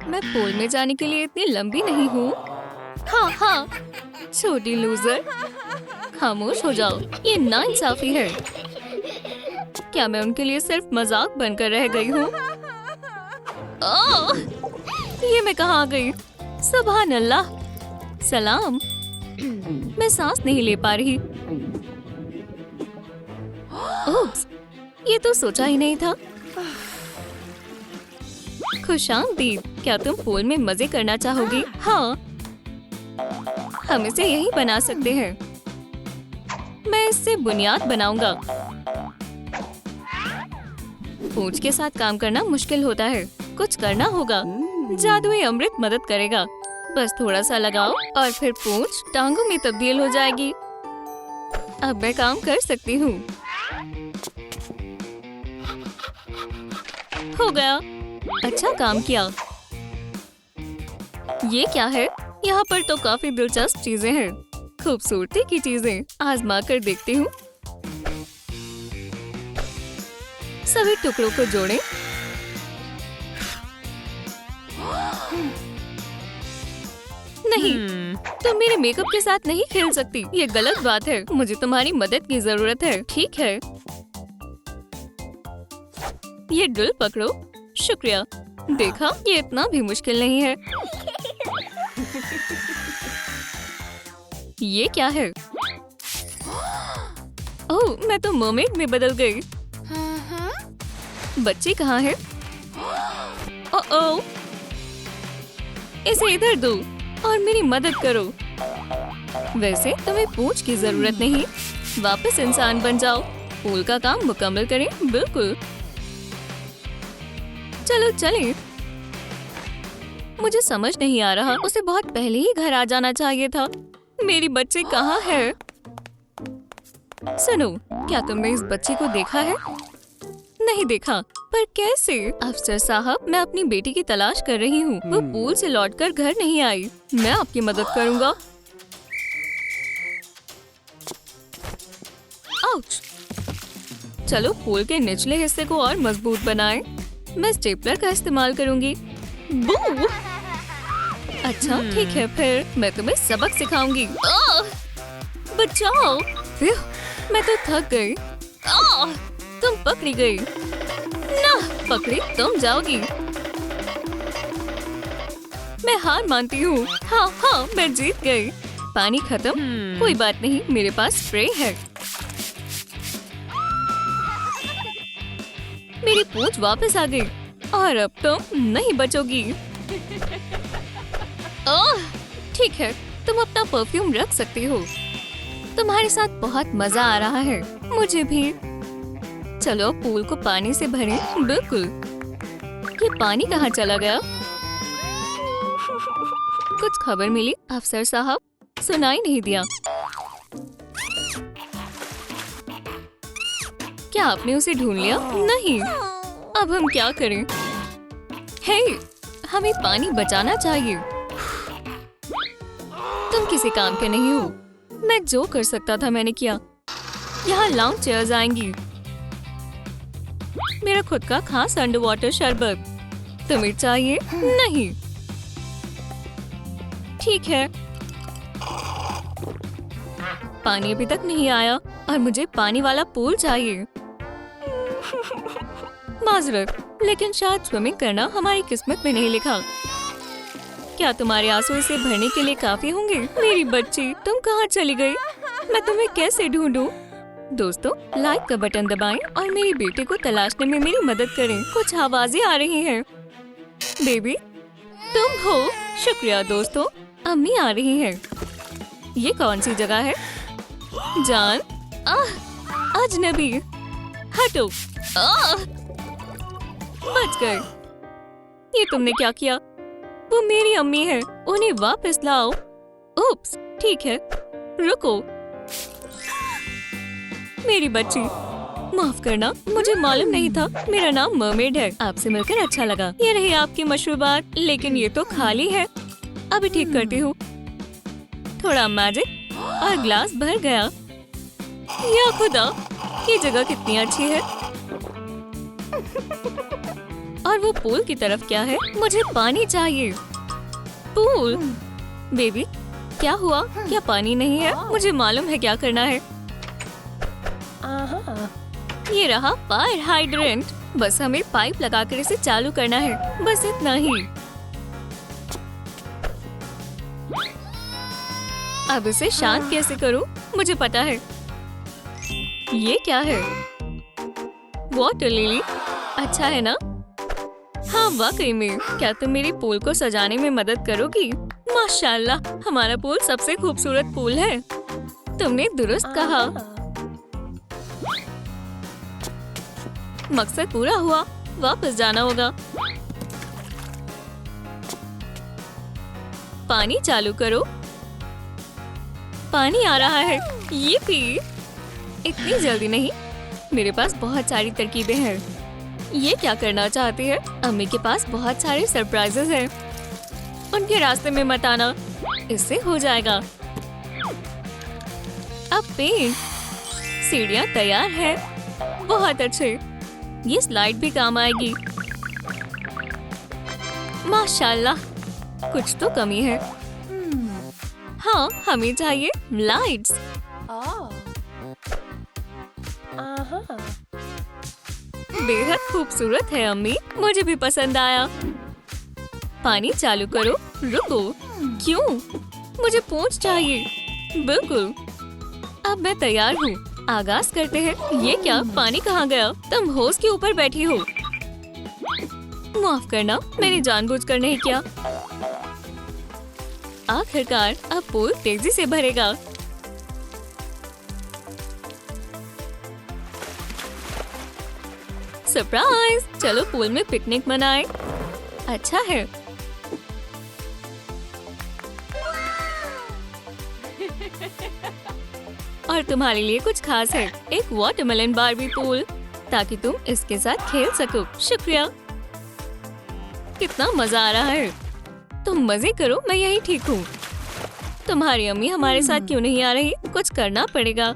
मैं पूल में जाने के लिए इतनी लंबी नहीं हूँ। हाँ हाँ, छोटी लूजर, खामोश हो जाओ, ये नाइंसाफी है। क्या मैं उनके लिए सिर्फ मजाक बनकर रह गई हूँ? ये मैं कहाँ आ गई? सुभान अल्लाह, सलाम। मैं सांस नहीं ले पा रही। ओप्स, ये तो सोचा ही नहीं था। खुशामदीद, क्या तुम पूल में मजे करना चाहोगी? हाँ, हम इसे यही बना सकते हैं। मैं इससे बुनियाद बनाऊंगा। पूंछ के साथ काम करना मुश्किल होता है, कुछ करना होगा। जादुई अमृत मदद करेगा। बस थोड़ा सा लगाओ और फिर पूंछ टांगों में तब्दील हो जाएगी। अब मैं काम कर सकती हूँ। हो गया, अच्छा काम किया। ये क्या है? यहाँ पर तो काफी दिलचस्प चीजें हैं। खूबसूरती की चीजें आजमा कर देखती हूँ। सभी टुकड़ों को जोड़ें। नहीं, तुम मेरे मेकअप के साथ नहीं खेल सकती। ये गलत बात है। मुझे तुम्हारी मदद की जरूरत है। ठीक है, ये ड्रिल पकड़ो। शुक्रिया। देखा, ये इतना भी मुश्किल नहीं है। ये क्या है? ओह, मैं तो मरमेड में बदल गई। बच्ची कहाँ है? ओह, इसे इधर दो और मेरी मदद करो। वैसे तुम्हें पूंछ की जरूरत नहीं। वापस इंसान बन जाओ। पूल का काम मुकम्मल करें। बिल्कुल, चलो चलें। मुझे समझ नहीं आ रहा, उसे बहुत पहले ही घर आ जाना चाहिए था। मेरी बच्ची कहाँ है? सुनो, क्या तुमने इस बच्ची को देखा है? नहीं देखा, पर कैसे? अफसर साहब, मैं अपनी बेटी की तलाश कर रही हूँ। वो पूल से लौटकर घर नहीं आई। मैं आपकी मदद करूँगा। आउच! चलो पूल के निचले हिस्से को और मजबूत बनाएं। मैं स्टेपलर का इस्तेमाल करूँगी। बू! अच्छा ठीक है, फिर मैं तुम्हें सबक सिखाऊंगी। बचाओ! मैं तो थक गई। तुम पकड़ी गई। ना पकड़ी, तुम जाओगी। मैं हार मानती हूँ। हाँ, मैं जीत गई। पानी खत्म? कोई बात नहीं, मेरे पास स्प्रे है। मेरी पूंछ वापस आ गई और अब तुम नहीं बचोगी। ठीक है, तुम अपना परफ्यूम रख सकती हो। तुम्हारे साथ बहुत मजा आ रहा है। मुझे भी। चलो पूल को पानी से भरें। बिल्कुल। ये पानी कहाँ चला गया? कुछ खबर मिली अफसर साहब? सुनाई नहीं दिया। क्या आपने उसे ढूंढ लिया? नहीं। अब हम क्या करें? हे, हमें पानी बचाना चाहिए। तुम किसी काम के नहीं हो। मैं जो कर सकता था मैंने किया। यहाँ लाउंज चेयर्स आएंगी। मेरा खुद का खास अंडर वाटर शरबत। तुम्हें चाहिए? नहीं। ठीक है। पानी अभी तक नहीं आया और मुझे पानी वाला पूल चाहिए। माजरत, लेकिन शायद स्विमिंग करना हमारी किस्मत में नहीं लिखा। क्या तुम्हारे आंसू इसे भरने के लिए काफी होंगे? मेरी बच्ची, तुम कहाँ चली गई? मैं तुम्हें कैसे ढूंढूं? दोस्तों, लाइक का बटन दबाएं और मेरी बेटी को तलाशने में मेरी मदद करें। कुछ आवाजें आ रही हैं। बेबी, तुम हो? शुक्रिया दोस्तों, अम्मी आ रही हैं। ये कौन सी जगह है? जान, अजनबी, हटो। बच गए। ये तुमने क्या किया? वो मेरी अम्मी है, उन्हें वापस लाओ। उप्स, ठीक है, रुको। मेरी बच्ची, माफ करना, मुझे मालूम नहीं था। मेरा नाम मरमेड है। आपसे मिलकर अच्छा लगा। ये रही आपकी मशरूबात, लेकिन ये तो खाली है। अभी ठीक करती हूँ। थोड़ा मैजिक और ग्लास भर गया। या खुदा, ये जगह कितनी अच्छी है। और वो पूल की तरफ क्या है? मुझे पानी चाहिए। पूल। बेबी, क्या हुआ? क्या पानी नहीं है? मुझे मालूम है क्या करना है। ये रहा फायर हाइड्रेंट। बस हमें पाइप लगाकर इसे चालू करना है, बस इतना ही। अब इसे शांत कैसे करूं? मुझे पता है। ये क्या है? Water lily. अच्छा है ना? हाँ वाकई में। क्या तुम मेरी पूल को सजाने में मदद करोगी? माशाल्लाह, हमारा पूल सबसे खूबसूरत पूल है। तुमने दुरुस्त कहा। मकसद पूरा हुआ। वापस जाना होगा। पानी चालू करो। पानी आ रहा है। ये पी। इतनी जल्दी नहीं, मेरे पास बहुत सारी तरकीबें हैं। ये क्या करना चाहती है? अम्मी के पास बहुत सारे सरप्राइजेस हैं। उनके रास्ते में मत आना, इससे हो जाएगा। अब पेंट। सीढ़ियाँ तैयार है। बहुत अच्छे। ये स्लाइड भी काम आएगी। माशाल्लाह, कुछ तो कमी है। हाँ, हमें चाहिए लाइट्स। बेहद खूबसूरत है अम्मी, मुझे भी पसंद आया। पानी चालू करो। रुको, क्यों? मुझे पूंछ चाहिए। बिल्कुल, अब मैं तैयार हूँ। आगाज करते हैं। ये क्या? पानी कहाँ गया? तुम होस के ऊपर बैठी हो। माफ करना, मैंने जानबूझकर नहीं किया। आखिरकार अब पूल तेजी से भरेगा। सरप्राइज! चलो पूल में पिकनिक मनाएं। अच्छा है। और तुम्हारे लिए कुछ खास है, एक वाटरमेलन बारबी पूल, ताकि तुम इसके साथ खेल सको। शुक्रिया। कितना मजा आ रहा है। तुम मजे करो, मैं यही ठीक हूँ। तुम्हारी अम्मी हमारे साथ क्यों नहीं आ रही? कुछ करना पड़ेगा।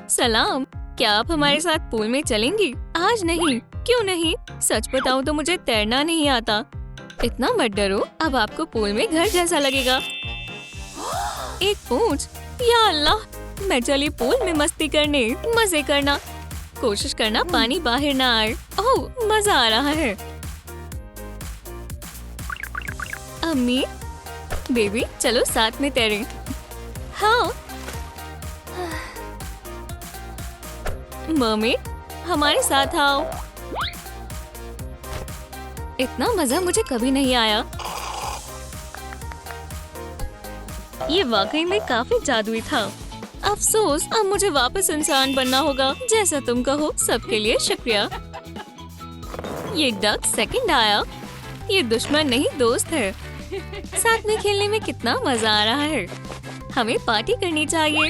सलाम, क्या आप हमारे साथ पूल में चलेंगी? आज नहीं। क्यों नहीं? सच बताऊं तो मुझे तैरना नहीं आता। इतना मत डरो, अब आपको पूल में घर जैसा लगेगा। एक पूंछ। या अल्लाह, मैं चली पूल में मस्ती करने। मजे करना। कोशिश करना पानी बाहर ना आए। ओह, मजा आ रहा है। अम्मी, बेबी, चलो साथ में तैरें। हाँ। मर्मेड, हमारे साथ आओ। इतना मजा मुझे कभी नहीं आया। ये वाकई में काफी जादुई था। अफसोस, अब मुझे वापस इंसान बनना होगा। जैसा तुम कहो। सबके लिए शुक्रिया। ये डक सेकंड आया। ये दुश्मन नहीं, दोस्त है। साथ में खेलने में कितना मजा आ रहा है। हमें पार्टी करनी चाहिए।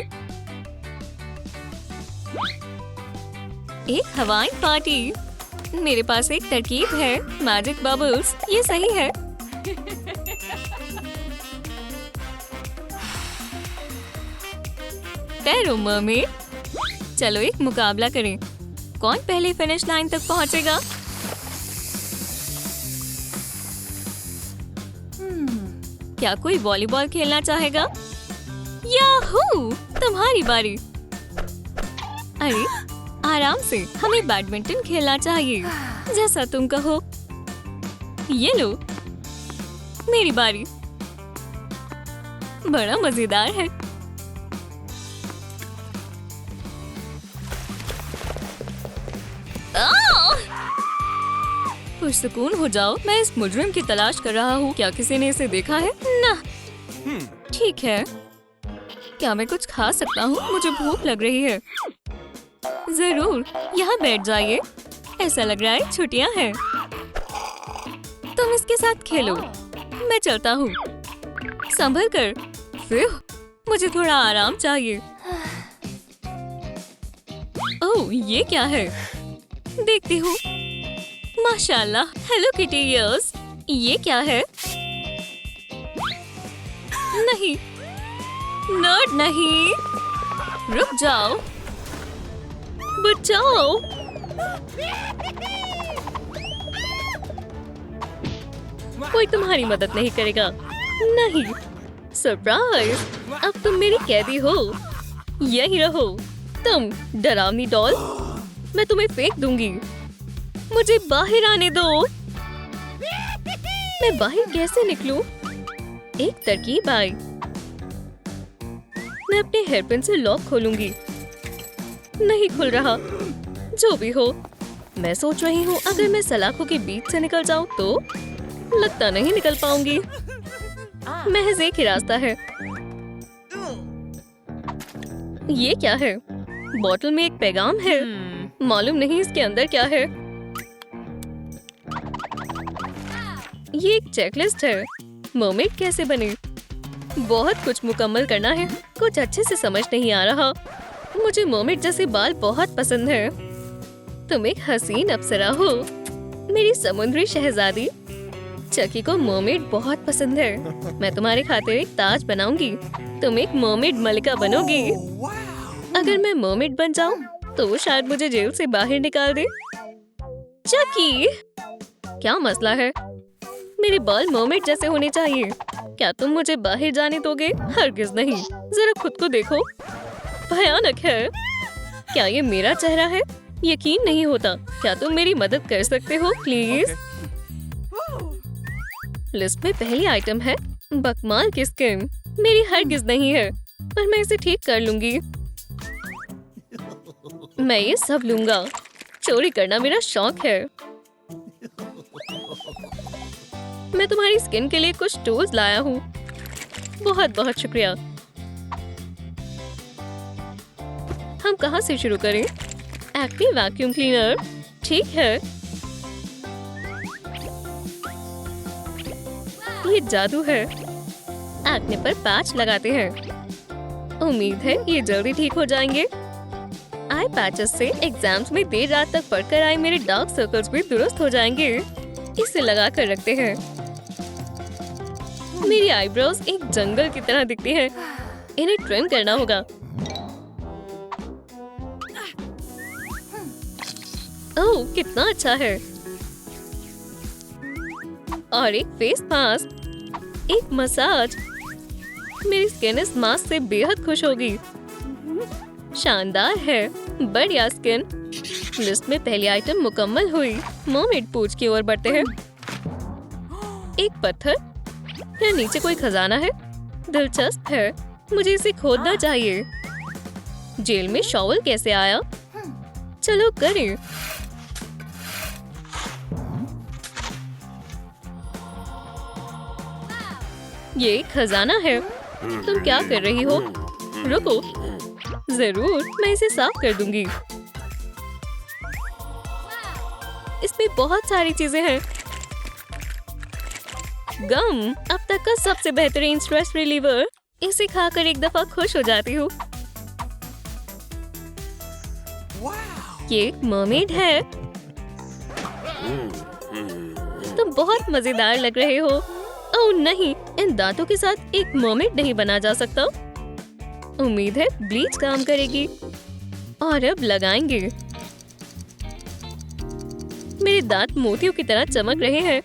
एक हवाई पार्टी। मेरे पास एक तरकीब है, मैजिक बबल्स। ये सही है। तैरो मर्मेड। चलो एक मुकाबला करें। कौन पहले फिनिश लाइन तक पहुंचेगा? क्या कोई वॉलीबॉल खेलना चाहेगा? याहू! तुम्हारी बारी। अरे आराम से, हमें बैडमिंटन खेलना चाहिए। जैसा तुम कहो। ये लो, मेरी बारी। बड़ा मजेदार है। पुरसुकून हो जाओ, मैं इस मुजरिम की तलाश कर रहा हूँ। क्या किसी ने इसे देखा है? ना। ठीक है, क्या मैं कुछ खा सकता हूँ? मुझे भूख लग रही है। जरूर, यहाँ बैठ जाइए। ऐसा लग रहा है छुट्टियाँ हैं। तुम इसके साथ खेलो, मैं चलता हूँ। संभल कर। फिर मुझे थोड़ा आराम चाहिए। ओह, ये क्या है? देखती हूँ। माशाल्लाह, हेलो किटी इयर्स। ये क्या है? नहीं, नर्ड नहीं। रुक जाओ, बचाओ। कोई तुम्हारी मदद नहीं करेगा। नहीं, सरप्राइज, अब तुम मेरी कैदी हो। यही रहो तुम डरावनी डॉल, मैं तुम्हें फेंक दूंगी। मुझे बाहर आने दो। मैं बाहर कैसे निकलूं? एक तरकीब आई। मैं अपने हेयरपिन से लॉक खोलूंगी। नहीं खुल रहा। जो भी हो, मैं सोच रही हूँ अगर मैं सलाखों के बीच से निकल जाऊँ तो लगता नहीं निकल पाऊंगी। महज एक ही रास्ता है। ये क्या है? बोतल में एक पैगाम है। मालूम नहीं इसके अंदर क्या है। ये एक चेकलिस्ट है। मरमेड कैसे बने? बहुत कुछ मुकम्मल करना है। कुछ अच्छे से समझ नहीं आ रहा। मुझे मरमेड जैसे बाल बहुत पसंद है। तुम एक हसीन अप्सरा हो, मेरी समुद्री शहजादी। चकी को मरमेड बहुत पसंद है। मैं तुम्हारे खातिर एक ताज बनाऊंगी। तुम एक मरमेड मलिका बनोगी। अगर मैं मरमेड बन जाऊं तो वो शायद मुझे जेल से बाहर निकाल दे। चकी, क्या मसला है? मेरे बाल मरमेड जैसे होने चाहिए। क्या तुम मुझे बाहर जाने दोगे? हरगिज नहीं। जरा खुद को देखो, भयानक है। क्या ये मेरा चेहरा है? यकीन नहीं होता। क्या तुम मेरी मदद कर सकते हो प्लीज? लिस्ट में पहली आइटम है बकमाल की स्किन। मेरी हरगिज नहीं है, पर मैं इसे ठीक कर लूंगी। मैं ये सब लूंगा। चोरी करना मेरा शौक है। मैं तुम्हारी स्किन के लिए कुछ टूल्स लाया हूँ। बहुत बहुत शुक्रिया। हम कहाँ से शुरू करें? एक्ने वैक्यूम क्लीनर, ठीक है। ये जादू है। एक्ने पर पैच लगाते हैं। उम्मीद है ये जल्दी ठीक हो जाएंगे। आई पैचेस से एग्जाम्स में देर रात तक पढ़कर आए मेरे डार्क सर्कल्स भी दुरुस्त हो जाएंगे। इसे लगा कर रखते हैं। मेरी आईब्रोज एक जंगल की तरह दिखती हैं। इन्हें ट्रिम करना होगा। ओह, कितना अच्छा है। और एक फेस मास्क, एक मसाज। मेरी स्किन इस मास्क से बेहद खुश होगी। शानदार है। बढ़िया स्किन। लिस्ट में पहली आइटम मुकम्मल हुई। मरमेड पूछ की ओर बढ़ते हैं। एक पत्थर या नीचे कोई खजाना है? दिलचस्प है। मुझे इसे खोदना चाहिए। जेल में शॉवल कैसे आया? चलो करें। ये एक खजाना है। तुम क्या कर रही हो? रुको, जरूर, मैं इसे साफ कर दूंगी। इसमें बहुत सारी चीजें हैं। गम, अब तक का सबसे बेहतरीन स्ट्रेस रिलीवर। इसे खाकर एक दफा खुश हो जाती हूँ। ये एक मरमेड है। तुम बहुत मजेदार लग रहे हो। ओह नहीं, इन दांतों के साथ एक मरमेड नहीं बना जा सकता। उम्मीद है ब्लीच काम करेगी। और अब लगाएंगे। मेरे दांत मोतियों की तरह चमक रहे हैं।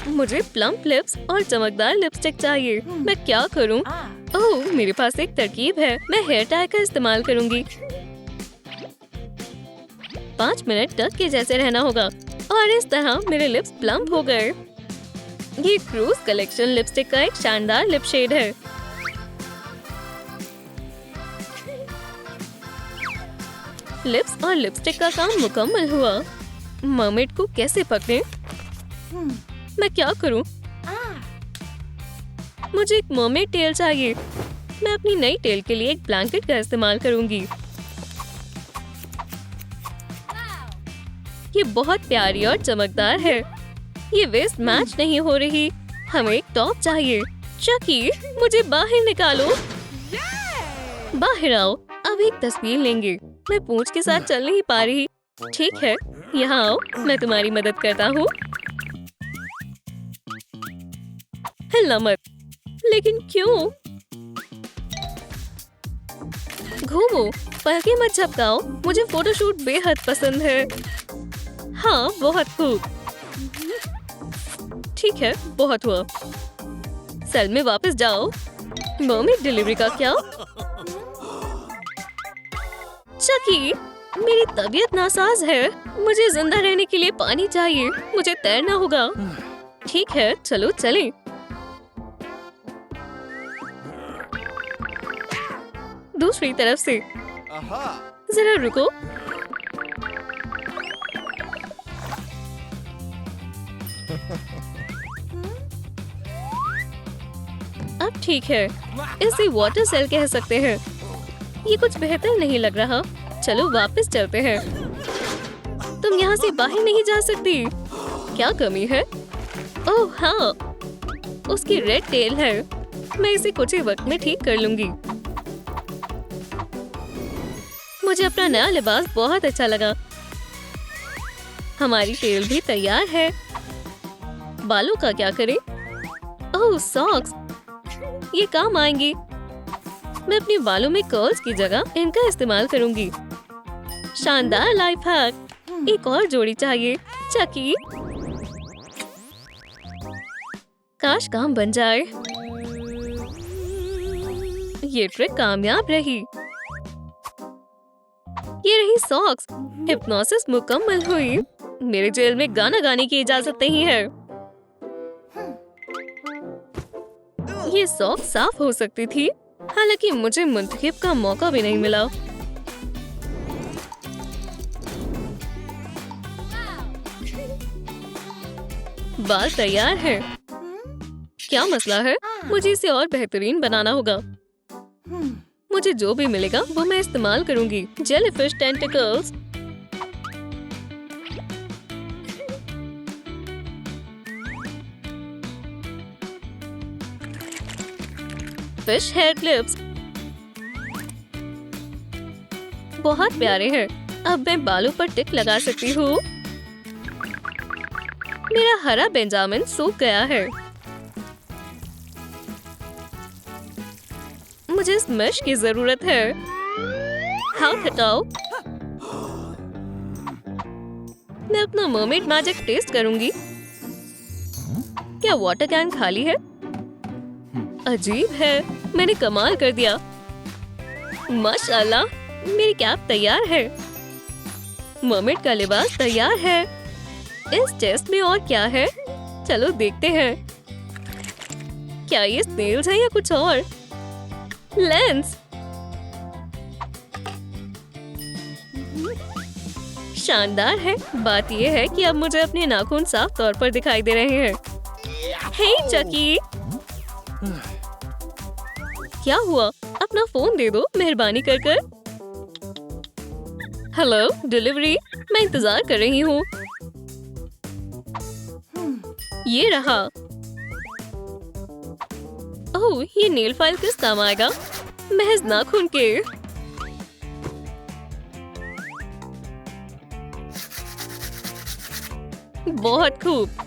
मुझे प्लम्प लिप्स और चमकदार लिपस्टिक चाहिए। मैं क्या करूं? ओह, मेरे पास एक तरकीब है। मैं हेयर टाई का इस्तेमाल करूंगी। 5 मिनट तक के जैसे रहना होगा और इस तरह मेरे लिप्स प्लम्प हो गए। ये क्रूज कलेक्शन लिपस्टिक का एक शानदार लिप शेड है। लिप्स और लिपस्टिक का काम मुकम्मल हुआ। मरमेड को कैसे पकड़ें? मैं क्या करूं? मुझे एक मरमेड टेल चाहिए। मैं अपनी नई टेल के लिए एक ब्लैंकेट का इस्तेमाल करूंगी। ये बहुत प्यारी और चमकदार है। ये वेस्ट मैच नहीं हो रही। हमें एक टॉप चाहिए। चकी, मुझे बाहर निकालो। बाहर आओ। अब एक तस्वीर लेंगे। मैं पूंछ के साथ चल नहीं पा रही। ठीक है, यहाँ आओ, मैं तुम्हारी मदद करता हूँ। हिलना मत। लेकिन क्यों? घूमो, पलके मत झपकाओ। मुझे फोटोशूट बेहद पसंद है। हाँ, बहुत खूब। ठीक है, बहुत हुआ। सेल में वापस जाओ। मर्मेड डिलीवरी का क्या? चकी, मेरी तबीयत नासाज है। मुझे जिंदा रहने के लिए पानी चाहिए। मुझे तैरना होगा। ठीक है, चलो चलें। दूसरी तरफ से। जरा रुको। अब ठीक है, इसे वाटर सेल कह सकते हैं। ये कुछ बेहतर नहीं लग रहा। चलो वापस चलते हैं। तुम यहाँ से बाहर नहीं जा सकती। क्या कमी है? ओह हाँ, उसकी रेड टेल है। मैं इसे कुछ ही वक्त में ठीक कर लूंगी। मुझे अपना नया लिबास बहुत अच्छा लगा। हमारी टेल भी तैयार है। बालों का क्या करें? ओह सॉक्स, ये काम आएंगी। मैं अपने बालों में कर्ल्स की जगह इनका इस्तेमाल करूंगी। शानदार लाइफ हैक। एक और जोड़ी चाहिए। चकी, काश काम बन जाए। ये ट्रिक कामयाब रही। ये रही सॉक्स। हिप्नोसिस मुकम्मल हुई। मेरे जेल में गाना गाने की इजाजत नहीं है। ये सॉक्स साफ हो सकती थी, हालांकि मुझे मुंतखब का मौका भी नहीं मिला। बाल तैयार है। क्या मसला है? मुझे इसे और बेहतरीन बनाना होगा। मुझे जो भी मिलेगा वो मैं इस्तेमाल करूंगी। Jellyfish tentacles. Fish hair clips बहुत प्यारे हैं। अब मैं बालों पर टिक लगा सकती हूँ। मेरा हरा बेंजामिन सूख गया है। मुझे इस मेश की जरूरत है। हाथ हटाओ। मैं अपना मर्मेड मैजिक टेस्ट करूंगी। क्या वाटर कैन खाली है? अजीब है। मैंने कमाल कर दिया। माशाल्लाह, मेरी कैप तैयार है। मर्मेड का लिबास तैयार है। इस चेस्ट में और क्या है? चलो देखते हैं। क्या ये स्नेल्स हैं या कुछ और? लेंस। शानदार है। बात यह है कि अब मुझे अपने नाखून साफ तौर पर दिखाई दे रहे हैं। हे चकी, क्या हुआ? अपना फोन दे दो मेहरबानी कर कर। हेलो डिलीवरी, मैं इंतजार कर रही हूँ। ये रहा। ओह, ये नेल फाइल किस काम आएगा? महज नाखून के। बहुत खूब।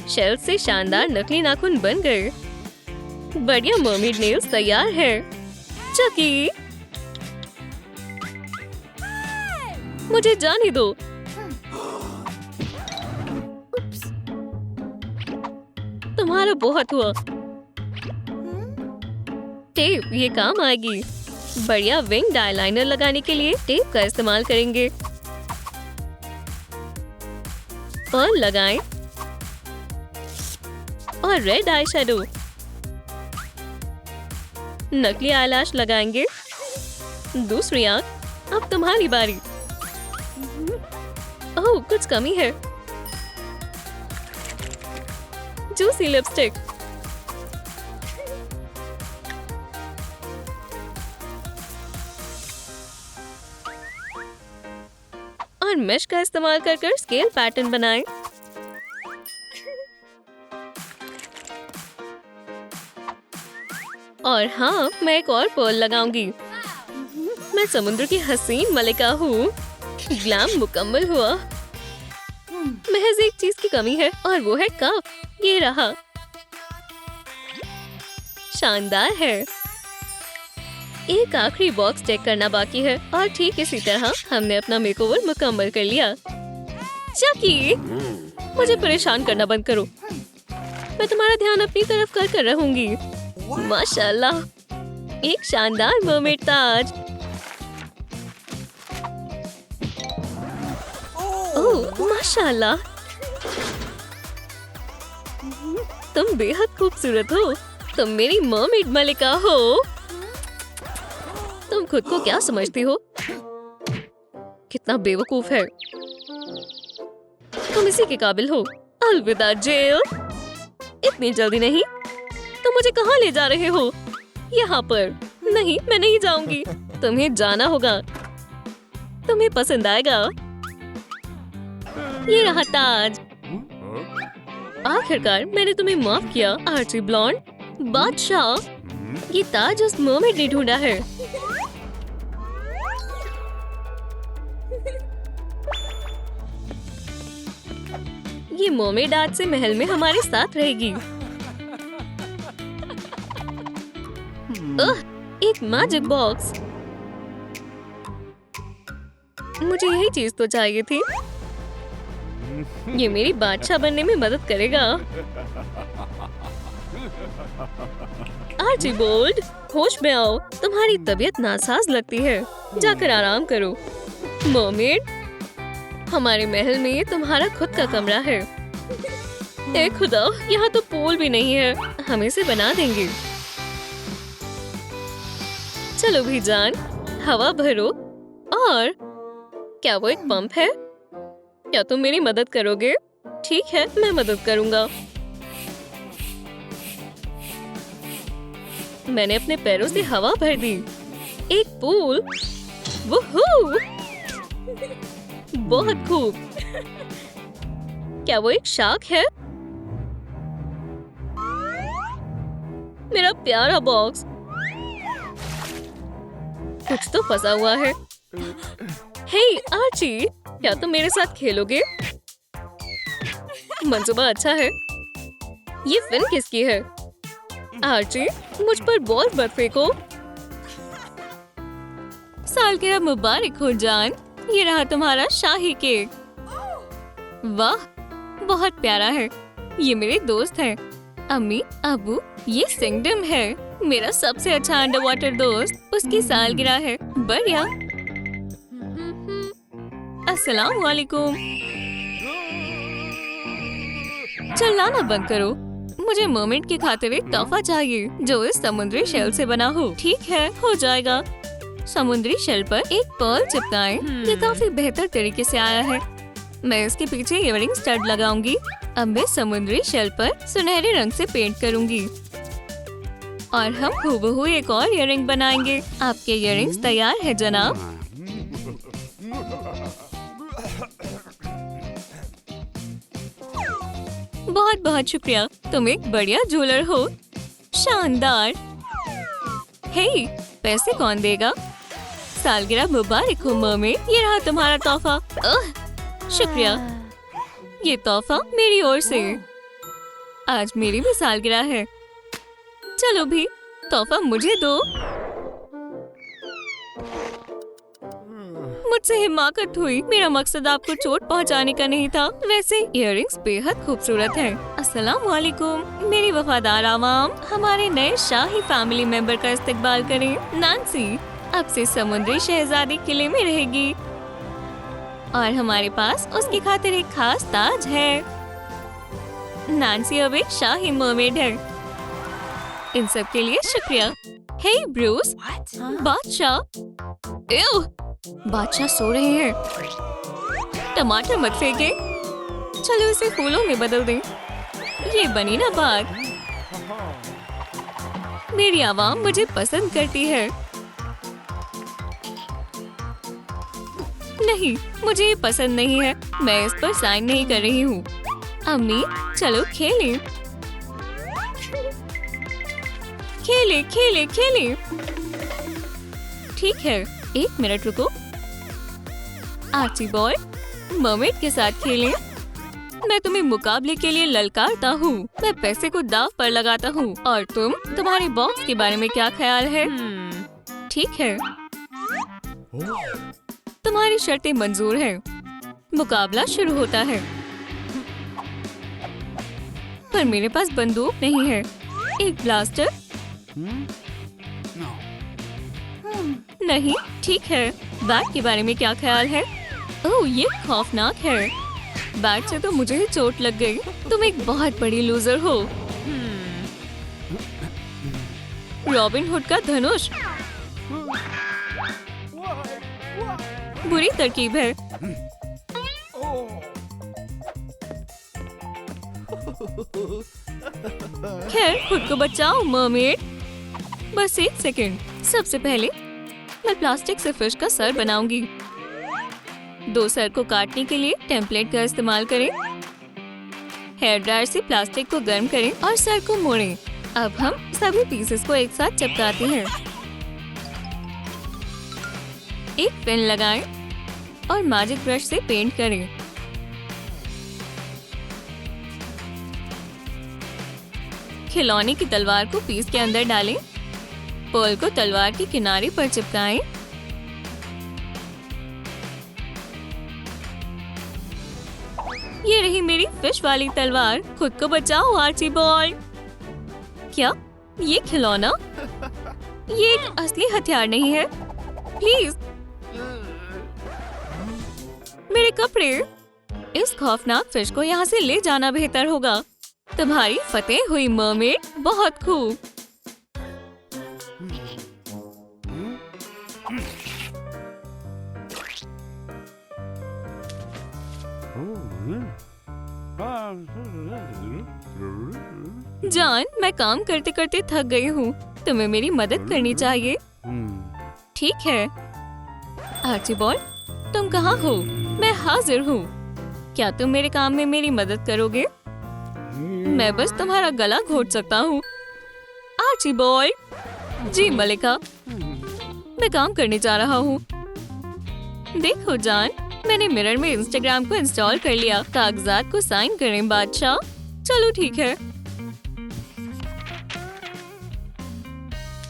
शेल्फ से शानदार नकली नाखून बन गए। बढ़िया मर्मेड नेल्स तैयार है। चकी, मुझे जाने दो। तुम्हारा बहुत हुआ। टेप, ये काम आएगी। बढ़िया विंग आईलाइनर लगाने के लिए टेप का इस्तेमाल करेंगे। पर्ल लगाएं और रेड आई शैडो। नकली आईलैश लगाएंगे। दूसरी आंख। अब तुम्हारी बारी। ओह, कुछ कमी है। Juicy lipstick. और मेश का इस्तेमाल कर स्केल पैटर्न बनाएं। और हाँ, मैं एक और पर्ल लगाऊंगी। मैं समुद्र की हसीन मलिका हूँ। ग्लैम मुकम्मल हुआ। महज एक चीज की कमी है और वो है कप। ये रहा। शानदार है। एक आखिरी बॉक्स चेक करना बाकी है और ठीक इसी तरह हमने अपना मेकओवर मुकम्मल कर लिया। चकी, मुझे परेशान करना बंद करो। मैं तुम्हारा ध्यान अपनी तरफ कर रहूंगी। माशाल्लाह, एक शानदार मरमेड ताज। ओह माशाल्लाह, तुम बेहद खूबसूरत हो। तुम मेरी मरमेड मलिका हो। तुम खुद को क्या समझती हो? कितना बेवकूफ है। तुम इसी के काबिल हो। अलविदा जेल। इतनी जल्दी नहीं। तुम मुझे कहाँ ले जा रहे हो? यहाँ पर नहीं, मैं नहीं जाऊंगी। तुम्हें जाना होगा। तुम्हें पसंद आएगा। ये रहा ताज। आखिरकार मैंने तुम्हें माफ किया आर्ची ब्लॉन्ड बादशाह। ये ताज उस मरमेड ने ढूंढा है। ये मरमेड आज से महल में हमारे साथ रहेगी। एक मैजिक बॉक्स। मुझे यही चीज तो चाहिए थी। ये मेरी बादशाह बनने में मदद करेगा। आर्चीबोल्ड, होश में आओ। तुम्हारी तबीयत नासाज लगती है। जाकर आराम करो। मरमेड, हमारे महल में ये तुम्हारा खुद का कमरा है। ए खुदा, यहाँ तो पूल भी नहीं है। हम इसे बना देंगे। चलो भी जान, हवा भरो। और क्या वो एक पंप है? क्या तुम मेरी मदद करोगे? ठीक है, मैं मदद करूंगा। मैंने अपने पैरों से हवा भर दी। एक पूल। वूहू! बहुत खूब। क्या वो एक शार्क है? मेरा प्यारा बॉक्स। कुछ तो फंसा हुआ है। हे आर्ची, क्या तुम मेरे साथ खेलोगे? मंसूबा अच्छा है। ये फिल्म किसकी है? आर्ची, मुझ पर बॉल मत फेंको। सालगिरह मुबारक हो जान। ये रहा तुम्हारा शाही केक। वाह, बहुत प्यारा है। ये मेरे दोस्त हैं। अम्मी, अबू, ये सिंगडम है, मेरा सबसे अच्छा अंडर वाटर दोस्त। उसकी सालगिरह है। बढ़िया। अस्सलाम वालेकुम। चिल्लाना बंद करो। मुझे मरमेड के खातिर एक तोहफा चाहिए जो इस समुद्री शेल से बना हो। ठीक है, हो जाएगा। समुद्री शेल पर एक पर्ल चिपकाएं। ये काफी बेहतर तरीके से आया है। मैं इसके पीछे इयररिंग स्टड लगाऊंगी। अब मैं समुद्री शेल पर सुनहरे रंग से पेंट करूंगी और हम हूबहू एक और इयररिंग बनाएंगे। आपके इयररिंग्स तैयार है जनाब। बहुत बहुत शुक्रिया। तुम एक बढ़िया ज्वेलर हो। शानदार। हे, पैसे कौन देगा? सालगिरह मुबारक हो मरमेड। ये रहा तुम्हारा तोहफा। शुक्रिया। ये तोहफा मेरी ओर से। आज मेरी भी सालगिरह है। चलो भी, तोहफा मुझे दो। मुझसे हिमाकत हुई। मेरा मकसद आपको चोट पहुंचाने का नहीं था। वैसे इयररिंग्स बेहद खूबसूरत हैं। अस्सलाम वालेकुम मेरी वफादार आवाम। हमारे नए शाही फैमिली मेंबर का इस्तकबाल करें। नांसी अब से समुद्री शहजादी किले में रहेगी और हमारे पास उसकी खातिर एक खास ताज है। नांसी अब एक शाही मरमेड है। इन सब के लिए शुक्रिया। हे ब्रूस, बादशाह। एव, बादशाह सो रहे हैं। टमाटर मत फेंके। चलो इसे फूलों में बदल दें। ये बनी ना बात। मेरी आवाम मुझे पसंद करती है। नहीं, मुझे ये पसंद नहीं है। मैं इस पर साइन नहीं कर रही हूँ। अम्मी, चलो खेलें। खेले खेले खेले। ठीक है, एक मिनट रुको। आर्चीबॉल्ड, मरमेड के साथ खेलें। मैं तुम्हें मुकाबले के लिए ललकारता हूँ। मैं पैसे को दाव पर लगाता हूँ। और तुम्हारे बॉक्स के बारे में क्या ख्याल है? ठीक है, तुम्हारी शर्तें मंजूर हैं। मुकाबला शुरू होता है, पर मेरे पास बंदूक नहीं है। एक ब्लास्टर? नहीं, ठीक है। बैट के बारे में क्या ख्याल है? ओह, ये खौफनाक है। बैट से तो मुझे ही चोट लग गई। तुम एक बहुत बड़ी लूजर हो। रॉबिन हुड का धनुष बुरी तरकीब है। खैर, खुद को बचाओ मरमेड। बस एक सेकंड। सबसे पहले मैं प्लास्टिक से फिश का सर बनाऊंगी। 2 सर को काटने के लिए टेम्पलेट का इस्तेमाल करें। हेयर ड्रायर से प्लास्टिक को गर्म करें और सर को मोड़ें। अब हम सभी पीसेस को एक साथ चिपकाते हैं। एक पेन लगाएं और मैजिक ब्रश से पेंट करें। खिलौने की तलवार को पीस के अंदर डालें। पर्ल को तलवार के किनारे पर चिपकाएं। ये रही मेरी फिश वाली तलवार। खुद को बचाओ आर्चीबॉल्ड। क्या ये खिलौना? ये एक असली हथियार नहीं है। प्लीज, मेरे कपड़े। इस खौफनाक फिश को यहाँ से ले जाना बेहतर होगा। तुम्हारी फतेह हुई मरमेड। बहुत खूब। जॉन, मैं काम करते करते थक गई हूँ। तुम्हें मेरी मदद करनी चाहिए। ठीक है। आर्चीबॉल्ड, तुम कहाँ हो? मैं हाजिर हूँ। क्या तुम मेरे काम में मेरी मदद करोगे? मैं बस तुम्हारा गला घोट सकता हूँ। आर्चीबॉल्ड। जी मलिका, मैं काम करने जा रहा हूँ। देखो जॉन, मैंने मिरर में इंस्टाग्राम को इंस्टॉल कर लिया। कागजात को साइन करें बादशाह। चलो ठीक है।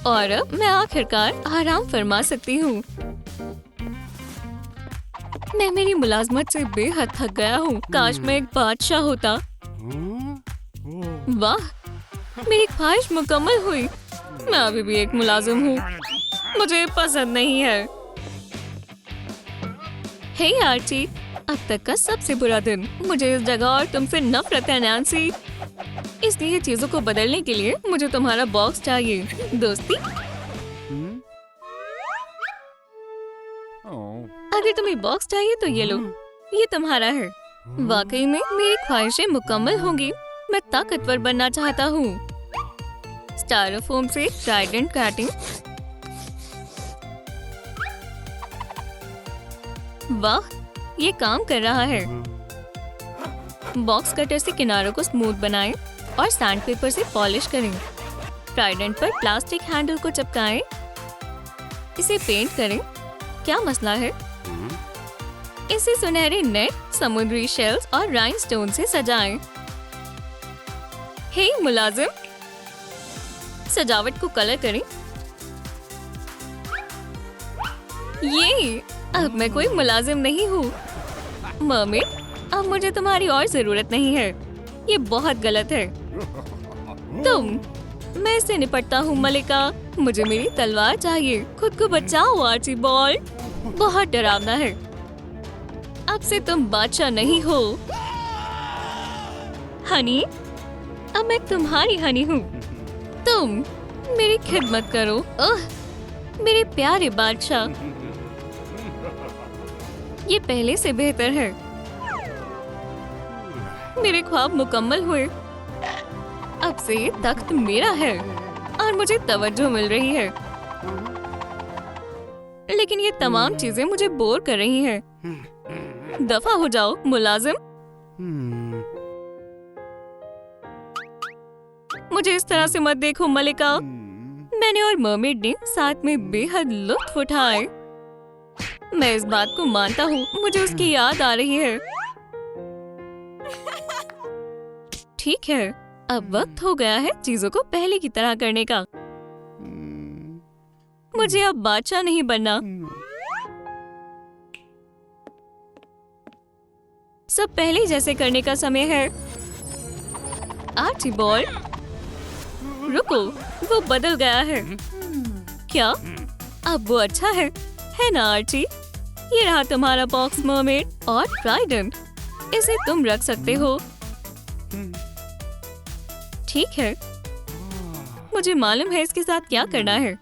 और अब मैं आखिरकार आराम फरमा सकती हूँ। मैं मेरी मुलाजमत से बेहद थक गया हूँ। काश मैं एक बादशाह होता। वाह, मेरी ख्वाहिश मुकम्मल हुई। मैं अभी भी एक मुलाजिम हूँ। मुझे पसंद नहीं है। हे आर्ची, अब तक का सबसे बुरा दिन। मुझे इस जगह और तुमसे नफरत है नैंसी। इसलिए चीजों को बदलने के लिए मुझे तुम्हारा बॉक्स चाहिए। दोस्ती? अगर तुम्हें बॉक्स चाहिए तो ये लो, ये तुम्हारा है। वाकई में मेरी ख्वाहिशें मुकम्मल होंगी। मैं ताकतवर बनना चाहता हूँ। स्टाइरोफोम से ट्राइडेंट काटें। वाह, ये काम कर रहा है। बॉक्स कटर से किनारों को स्मूथ बनाएं और सैंडपेपर से पॉलिश करें। ट्राइडेंट पर प्लास्टिक हैंडल को चिपकाएं। इसे पेंट करें। क्या मसला है? इसे सुनहरे नेट, समुद्री शेल्स और राइनस्टोन से सजाएं। हे मुलाजिम, सजावट को कलर करें। ये, अब मैं कोई मुलाजिम नहीं हूँ। मरमेड, अब मुझे तुम्हारी और जरूरत नहीं है। ये बहुत गलत है। मैं इससे निपटता हूँ मलिका। मुझे मेरी तलवार चाहिए। खुद को बचाओ आर्चीबॉल्ड। बहुत डरावना है। अब से तुम बादशाह नहीं हो। हनी, अब मैं तुम्हारी हनी हूँ। तुम मेरी खिदमत करो। मेरे प्यारे बादशाह। ये पहले से बेहतर है। मेरे ख्वाब मुकम्मल हुए। अब से ये तख्त मेरा है और मुझे तवज्जो मिल रही है। लेकिन ये तमाम चीजें मुझे बोर कर रही हैं। दफा हो जाओ मुलाजिम। मुझे इस तरह से मत देखो मलिका। मैंने और मरमेड ने साथ में बेहद लुत्फ उठाए। मैं इस बात को मानता हूँ। मुझे उसकी याद आ रही है। ठीक है, अब वक्त हो गया है चीजों को पहले की तरह करने का। मुझे अब बादशाह नहीं बनना। सब पहले जैसे करने का समय है। आर्चीबॉल्ड, रुको, वो बदल गया है। क्या? अब वो अच्छा है ना आर्ची? ये रहा तुम्हारा बॉक्स मरमेड और ट्राइडेंट। इसे तुम रख सकते हो। ठीक है, मुझे मालूम है इसके साथ क्या करना है।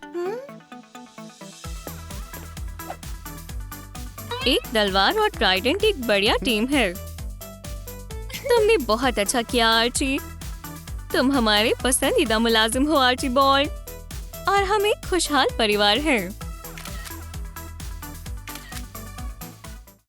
एक तलवार और ट्राइडेंट एक बढ़िया टीम है। तुमने बहुत अच्छा किया आर्ची। तुम हमारे पसंदीदा मुलाजिम हो आर्चीबॉल्ड, और हम एक खुशहाल परिवार हैं।